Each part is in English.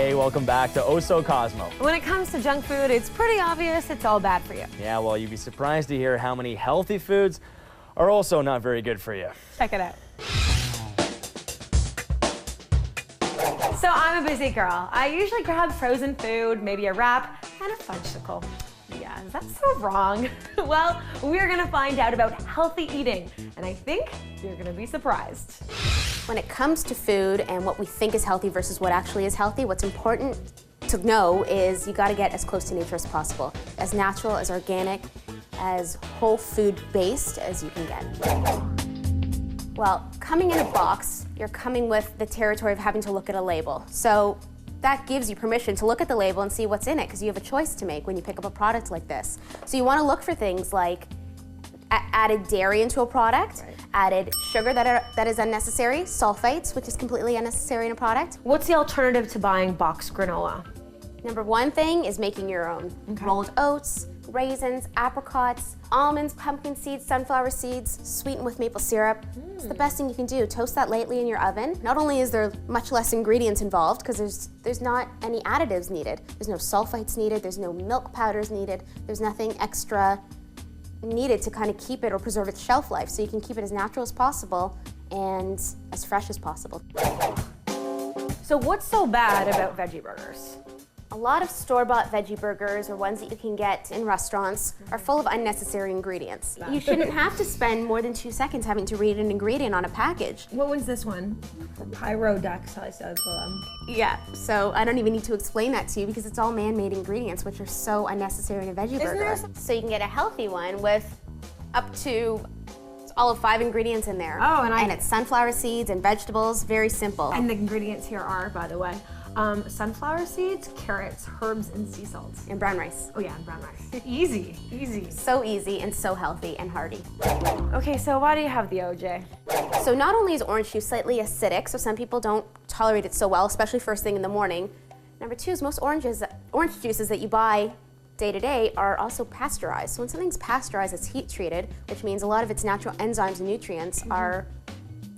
Hey, welcome back to Oh So Cosmo. When it comes to junk food, it's pretty obvious it's all bad for you. Yeah, well, you'd be surprised to hear how many healthy foods are also not very good for you. Check it out. So I'm a busy girl. I usually grab frozen food, maybe a wrap, and a fudgesicle. Yeah, is that so wrong? Well, we're gonna find out about healthy eating, and I think you're gonna be surprised. When it comes to food and what we think is healthy versus what actually is healthy, what's important to know is you gotta get as close to nature as possible. As natural, as organic, as whole food based as you can get. Well, coming in a box, you're coming with the territory of having to look at a label. So that gives you permission to look at the label and see what's in it, because you have a choice to make when you pick up a product like this. So you wanna look for things like added dairy into a product, added sugar that is unnecessary, sulfites, which is completely unnecessary in a product. What's the alternative to buying boxed granola? Number one thing is making your own. Okay. Rolled oats, raisins, apricots, almonds, pumpkin seeds, sunflower seeds, sweetened with maple syrup. It's the best thing you can do. Toast that lightly in your oven. Not only is there much less ingredients involved, because there's not any additives needed. There's no sulfites needed, there's no milk powders needed, there's nothing extra needed to kind of keep it or preserve its shelf life, so you can keep it as natural as possible and as fresh as possible. So what's so bad about veggie burgers? A lot of store-bought veggie burgers or ones that you can get in restaurants are full of unnecessary ingredients. You shouldn't have to spend more than 2 seconds having to read an ingredient on a package. What was this one? Pyrodactyl. Yeah, so I don't even need to explain that to you because it's all man-made ingredients, which are so unnecessary in a veggie burger. So you can get a healthy one with up to all of 5 ingredients in there. Oh, and it's sunflower seeds and vegetables, very simple. And the ingredients here are, by the way, sunflower seeds, carrots, herbs, and sea salt. And brown rice. Oh yeah, and brown rice. Easy, easy. So easy and so healthy and hearty. Okay, so why do you have the OJ? So not only is orange juice slightly acidic, so some people don't tolerate it so well, especially first thing in the morning. Number 2 is most orange juices that you buy day to day are also pasteurized. So when something's pasteurized, it's heat treated, which means a lot of its natural enzymes and nutrients are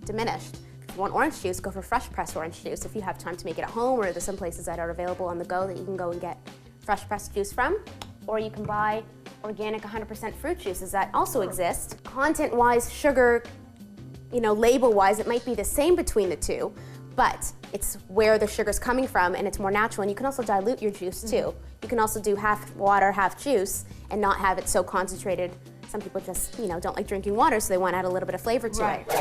diminished. If you want orange juice, go for fresh pressed orange juice if you have time to make it at home, or there's some places that are available on the go that you can go and get fresh pressed juice from. Or you can buy organic 100% fruit juices that also exist. Content-wise, sugar, label-wise, it might be the same between the two, but it's where the sugar's coming from and it's more natural, and you can also dilute your juice too. You can also do half water, half juice, and not have it so concentrated. Some people just, don't like drinking water, so they want to add a little bit of flavor to it.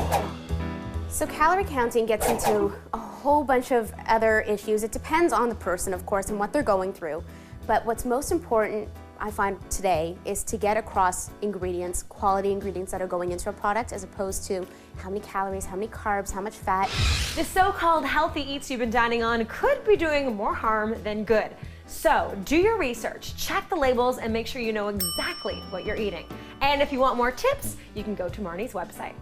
So calorie counting gets into a whole bunch of other issues. It depends on the person, of course, and what they're going through. But what's most important, I find today, is to get across ingredients, quality ingredients that are going into a product, as opposed to how many calories, how many carbs, how much fat. The so-called healthy eats you've been dining on could be doing more harm than good. So do your research, check the labels, and make sure you know exactly what you're eating. And if you want more tips, you can go to Marni's website.